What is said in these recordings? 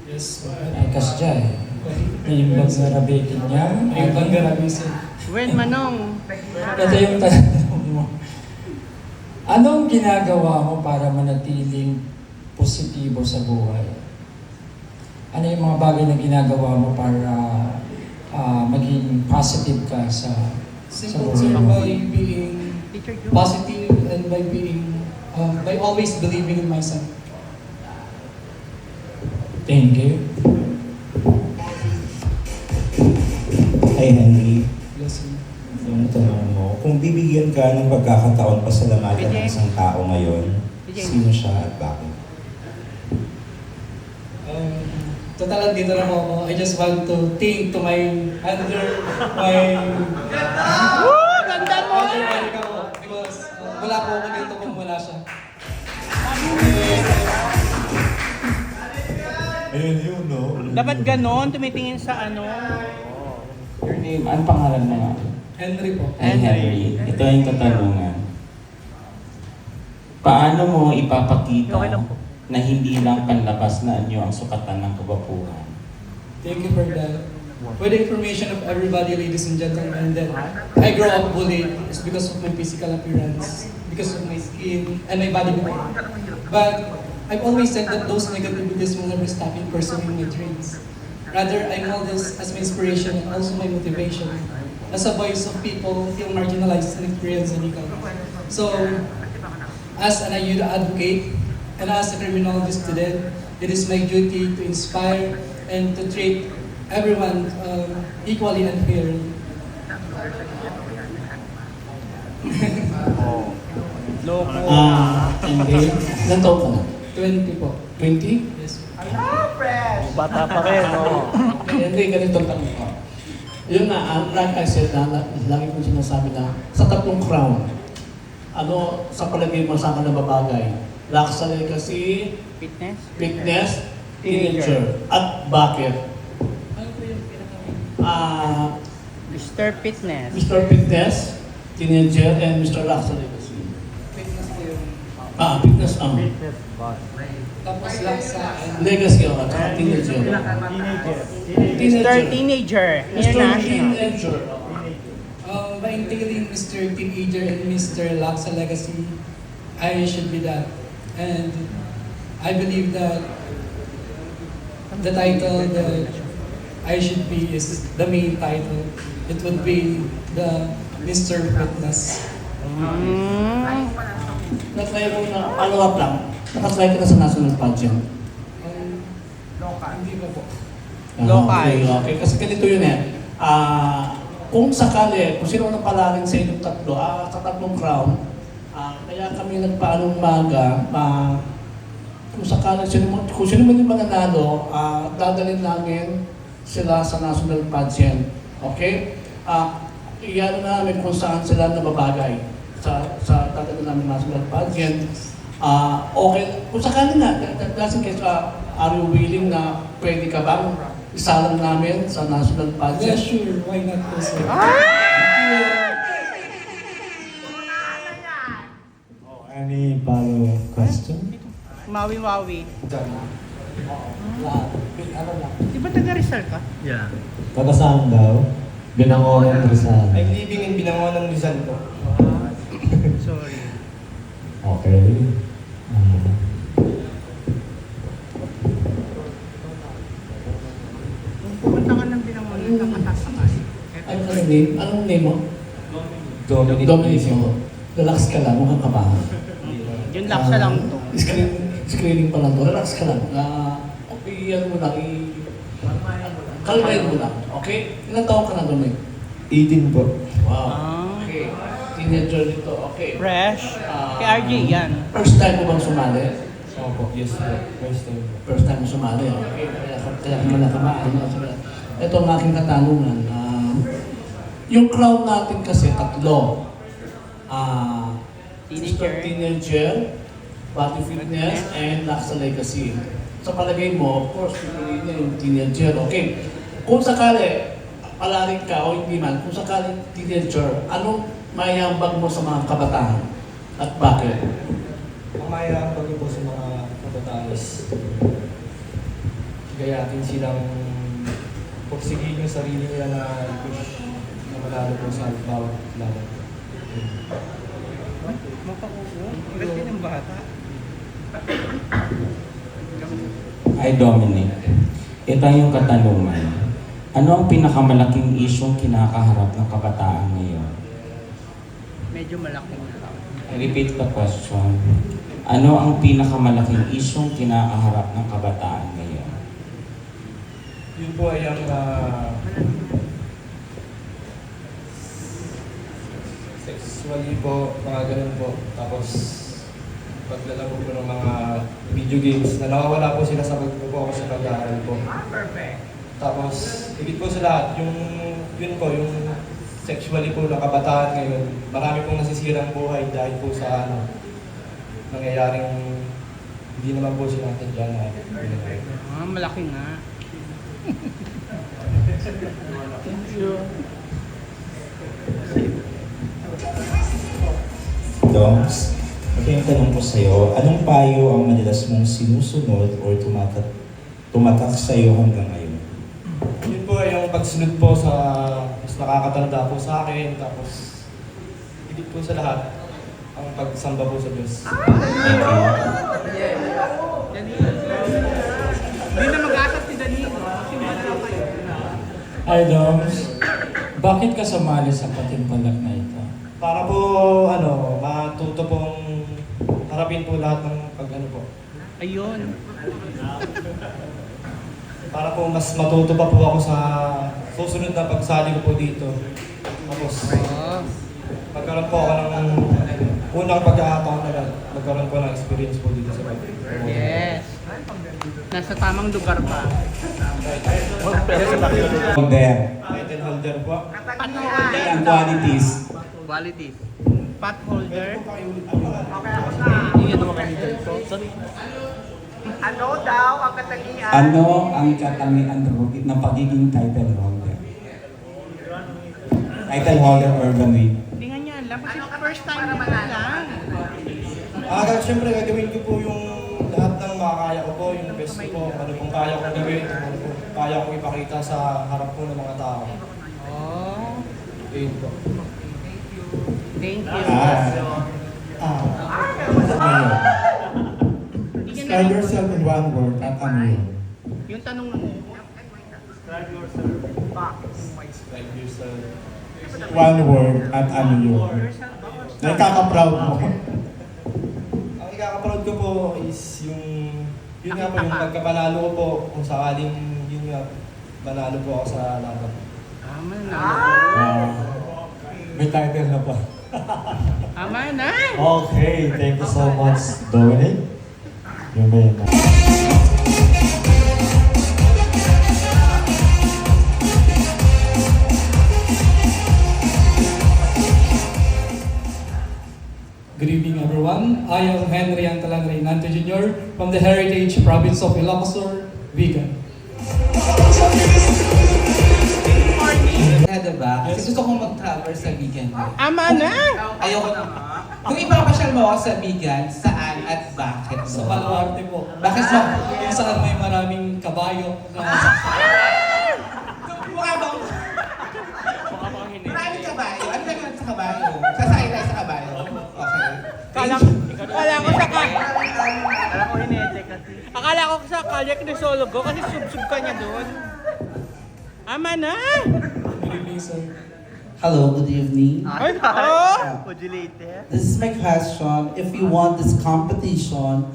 Yes. Ay, kasya eh. Naimbag na rabikin niya. Ay, panggarabisin. When Manong? Ito yung tanong mo. Anong ginagawa mo para manatiling positibo sa buhay? Ano yung mga bagay na ginagawa mo para maging positive ka sa Simple, buhay sir, mo? by being positive and by being, by always believing in myself. Thank you. Hi Henry, Yes, sir. yung tanong mo, kung bibigyan ka ng pagkakataon pasalamatan ng isang tao ngayon, sino siya at bakit? Total, dito na ako. I just want to thank to my under, my... Ganda mo! Because wala po ako dito kung wala siya. Ayun yun, no? Dapat ganon, tumitingin sa ano. Your name, ano pangalan mo nga? Henry po. Henry. Ito yung katanungan. Paano mo ipapakita Okay lang po. na hindi lang panlabas na anyo ang sukatan ng kabapuhan? Thank you for that. For the information of everybody, ladies and gentlemen, that I grew up bullied is because of my physical appearance, because of my skin and my body build. But I've always said that those negativities will never stop me pursuing my dreams. Rather, I know this as my inspiration and also my motivation. As a voice of people who feel marginalized and experience illegal. So, as an youth advocate and as a criminology student, it is my duty to inspire and to treat everyone equally and fairly. Loko. Henry, ilan taon ka na? 20 po. 20? Yes. Bata pa rin, no? Henry, ganito ang tanong ko. Yun na, like I said, lagi kong sinasabi na sa tatlong crown, ano sa palagay mo sa akin na babagay? Laksa legacy, Fitness? fitness, teenager. At bakit? Ano po yung Mr. Fitness. Mr. Fitness, teenager, and Mr. Laksa legacy. fitness po yung Fitness ang tapos laksa and legacy ang at saka teenager. Mr. Teenager. Mr. International. Teenager. by entailing Mr. Teenager and Mr. Laksa Legacy, I should be that. And I believe that the title that I should be is the main title. It would be the Mr. Fitness. Natry mo na, follow up lang, nakatry ka na sa national pageant. Hindi pa po. Okay, okay. Kasi ganito yun eh. Kung sakali, kung sino nang palalin sa inyong tatlo, sa tatlong crown, kaya kami nagpaanong maga, kung sakali, kung sino man yung mananalo, dadalhin namin sila sa national pageant. Okay? Iyan namin kung saan sila nababagay sa dadalhin namin national pageant. Okay, kung sakali na, just in case, are you willing na pwede ka bang isalang namin sa national Yeah, pageant? sure. Why not po, sir? Any follow question? Mawi-wawi. Ano lang? Di ba taga Rizal ka? Yeah. Taga saan daw? Binangonan Rizal. I'm living in Binangonan, Rizal po. Sorry. Okay. Kung pupunta ka ng Binangonan, nakatasakay. Anong name? Anong name mo? Dominic. Dominic mo. Relax ka lang, mukhang kabahan. Yung laksa lang to. Screening pa lang to. Relax ka lang. Okay, yan mo lang. Kalmayin mo lang. Okay? Ilang taon ka na, Dominic? 18 po. Wow. Ah. Okay. Teenager dito. Okay. Fresh. Kay RJ, yan. First time mo bang sumali? Opo, yes po. First time po. First time mo sumali. Okay. Kaya ka nakamaan. Ito ang aking katanungan. Yung crowd natin kasi tatlo. Teenager. Mr. Teenager, Body Fitness, and Laksa Legacy. Sa palagay mo, of course, pipiliin niya yung teenager. Okay. Kung sakali, palarin ka o hindi man, kung sakali teenager, anong mayambag mo sa mga kabataan? At bakit? Ang mayroon po sa mga kabataan is gayatin silang pursigin yung sarili nila na push na manalo po sa bawat laban. Mapakuha. Ba't din ang bata? Ay Dominic, ito yung katanungan. Ano ang pinakamalaking isyong kinakaharap ng kabataan ngayon? Medyo malaki na. I repeat the question. Ano ang pinakamalaking isyong kinakaharap ng kabataan ngayon? Yun po ay ang sexually po, mga ganun po. Tapos paglalaro po ng mga video games na nawawala po sila sa pag-focus sa pag-aaral po. Tapos, higit po sa lahat, yun po, yung sexually po na kabataan ngayon, marami pong nasisirang buhay dahil po sa nangyayaring hindi naman po sila natin dyan na Malaki nga. Doms, ito yung tanong ko sa'yo. Anong payo ang madalas mong sinusunod or tumatak sa'yo hanggang ngayon? Yun po ay yung pagsunod po sa mas nakakatanda po sa akin, tapos higit po sa lahat, ang pagsamba po sa Diyos. Thank you. Hindi na mag-asap si Danilo. Kasi bata pa yun. Hi, Doms. Bakit ka sumali sa patimpalak na ito? Para po, matuto pong harapin po lahat ng pag-ano po. Ayun. Para po mas matuto pa po ako sa susunod na pagsali ko po dito. Tapos, magkaroon po ako ng unang pagkakataon na magkaroon po ng experience po dito sa Bible. Yes. Nasa tamang lugar pa. Holder. Title holder po. Pot holder. Ang qualities. Quality. Pot holder. Ano daw ang katangian? Ano ang katangian ng pagiging title holder? Title holder Urban Week. Hindi nga niya alam kasi first time mo lang. Siyempre gagawin ko po yung lahat ng makakaya ko po, yung best ko po, ano pong kaya kong gawin, ano pong kaya kong ipakita sa harap po ng mga tao. Oh. Yun po. Thank you. Describe yourself in one word at ano yun? Yung tanong mo. Like yourself. One word at ano yun? Nakaka-proud mo. Ang ikaka-proud ko po is yun nga po, yung pagkapanalo ko po, kung sakaling yun nga, manalo po ako sa laban. Tama na. May title na pa. Tama na. Okay, thank you so much, Dominic. Yung ba yun? Good evening, everyone. I am Henry Antalan Reynante Jr. from the Heritage Province of Ilocos, Vegan. Diba? Kasi gusto kong mag-travel sa Bigan. Ama na. Ayoko na. Kung ipapasyal mo ako sa Bigan, saan at bakit? Sa Baluarte po. Bakit sa... Kung saan may maraming kabayo. Mukha bang... Maraming kabayo. Ano gagawin sa kabayo? Sasakay tayo sa kabayo. Okay. Kala ko sa Akala ko hinete kasi. Akala ko sa Kalyak de Sologo kasi sub-sub ka niya doon. Ama na. Good evening, sir. Hello, good evening. Ay, oh. This is my question. If you want this competition,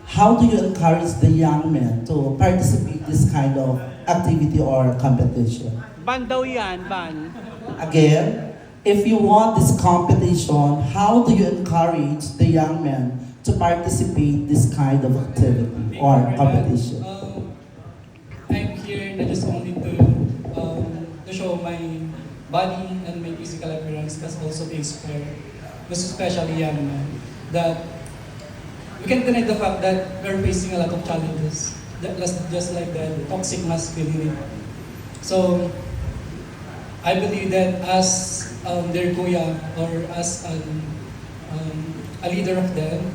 how do you encourage the young men to participate this kind of activity or competition? Ban daw yan, ban. Again, if you want this competition, how do you encourage the young men to participate this kind of activity or competition? I'm here not just only to show my body and my physical appearance, but also to inspire, most especially young men, that we can't deny the fact that we're facing a lot of challenges, just like the toxic masculinity. So, I believe that as their kuya or as a leader of them,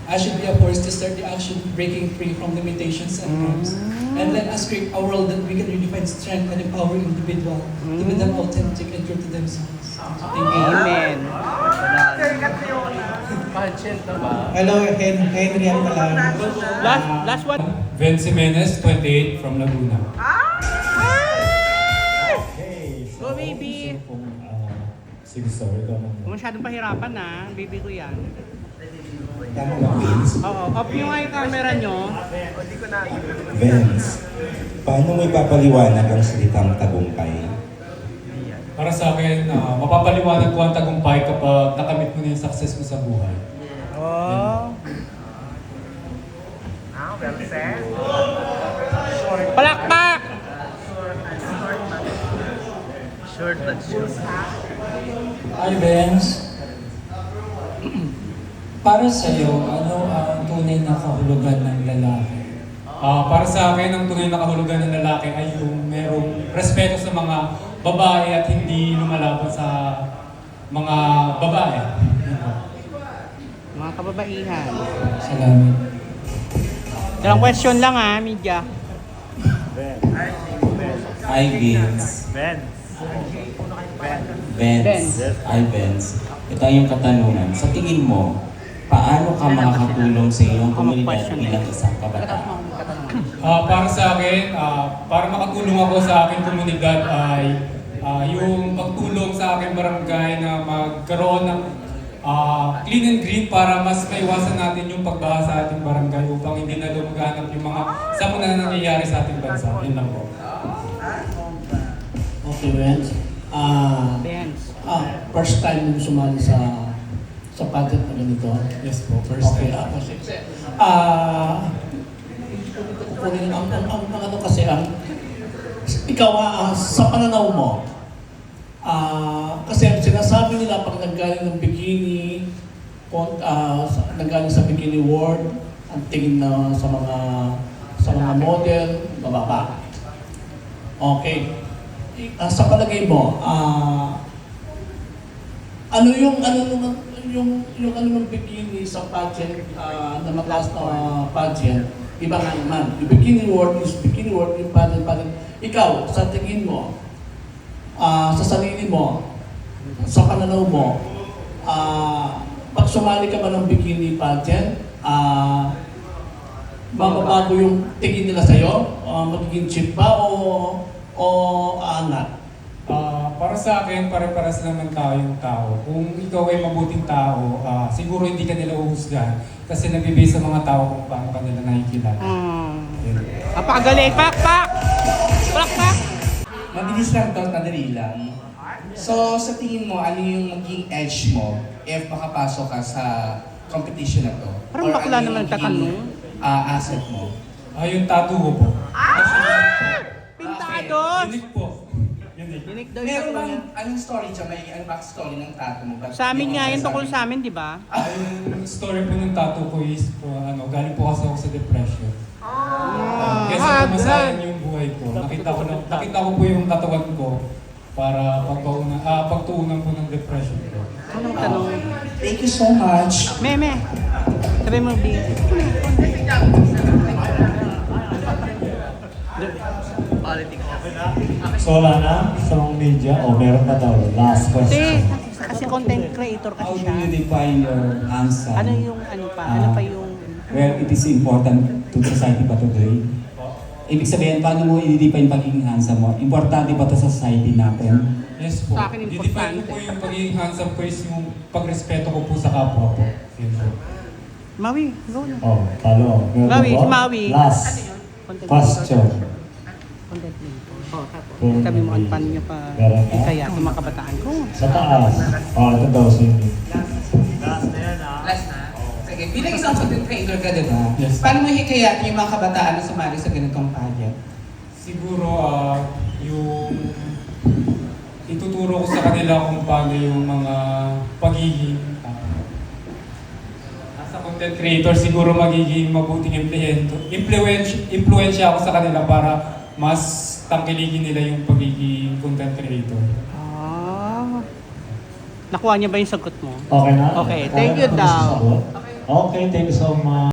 I should be a force to start the action, breaking free from limitations and norms. And let us create a world that we can really find strength and empower individual to be them authentic and true to themselves. Thank you. Amen. Hello, Henry Alcalan. Last one. Vince Jimenez, 28, from Laguna. Go, baby. Sige, sorry. Huwag masyadong pahirapan na. Baby ko yan. Tama ba, Vince? Oo. Off nyo nga yung camera nyo. Vince, paano mo ipapaliwanag ang salitang tagumpay? Para sa akin, mapapaliwanag ko ang tagumpay kapag nakamit mo na yung success mo sa buhay. Oh. Palakpak! Hi, Benz. Para sa iyo, ano ang tunay na kahulugan ng lalaki? Para sa akin, ang tunay na kahulugan ng lalaki ay yung merong respeto sa mga babae at hindi lumalaban sa mga babae. Mga kababaihan. Salamat. Dalang question lang ha, media. Hi, Vince. Benz. Hi, Benz. Ito yung katanungan. Sa tingin mo, paano ka makakatulong sa iyong komunidad bilang isang kabataan? Para sa akin, para makatulong ako sa aking komunidad ay yung pagtulong sa aking barangay na magkaroon ng clean and green para mas maiwasan natin yung pagbaha sa ating barangay upang hindi na lumaganap yung mga sakuna na nangyayari sa ating bansa. Yun lang po. Okay, Vince. Benz. First time mo sumali sa pageant na ganito. Yes po, first Okay, time. ako sige. Kukunin ang ano kasi ikaw sa pananaw mo, kasi sinasabi nila pag nanggaling ng bikini, nanggaling sa bikini world, ang tingin na sa mga model, bababa. Okay. Sa palagay mo, ano yung bikini sa pageant na mataas na pageant? Iba nga naman. Yung bikini world, yung pageant. Ikaw, sa tingin mo, sa sarili mo, sa pananaw mo, pag sumali ka ba ng bikini pageant, mababago yung tingin nila sa'yo? Magiging cheap ba o aangat? Para sa akin, pare-paras naman tayong tao. Kung ikaw ay mabuting tao, siguro hindi ka nila uhusgahan kasi nabibase sa mga tao kung paano ka nila nakikilala. Apakagaling. Pak! Palakpak! Mabilis lang to, madali lang. So, sa tingin mo, ano yung maging edge mo if makapasok ka sa competition na to? Parang Or bakla ano yung naman magiging, tatanong. asset mo? Yung tattoo ko po. Pintado! Unique po. Unique. Unique daw yung Meron tattoo bang, niya. anong story dyan? May backstory ng tattoo mo? Sa amin nga, yun tungkol sa amin, di ba? Yung story po ng tattoo ko is po, galing po kasi ako sa depression. Kesa pumasayan yung buhay ko. Nakita ko po yung katawan ko para pagtuunan po ng depression ko. Anong tanong? Thank you so much. Meme. Sabi mo, B. So wala na sa mga media o meron pa daw? Last Kasi content creator How kasi do you siya. define your answer? Ano yung ano pa? Ano pa yung... Well, it is important to society pa today. Ibig sabihin, paano mo i-define pagiging handsome mo? Importante ba ito sa society natin? Yes po. Sa akin, I-define ko importante. po yung pagiging handsome ko is yung pagrespeto ko po sa kapwa po. Yun po. Maui, go na. Oh, talo. Maui, si Maui. Last. Content Question. Content creator. Sabi mo, ano paano niya pa Meron ka? kaya sa mga kabataan ko. Sa taas. Ito daw si Last na. Sige, bilang isang content creator ka, diba? Yes. Paano mo hikayatin yung mga kabataan na sumali sa ganitong pageant? Siguro, yung ituturo ko sa kanila kung paano yung mga pagiging as a content creator, siguro magiging mabuting impluensya ako sa kanila para mas tangkilikin nila yung pagiging content creator. Nakuha niya ba yung sagot mo? Okay na? Okay, thank you daw. Okay. Okay, thank you so much.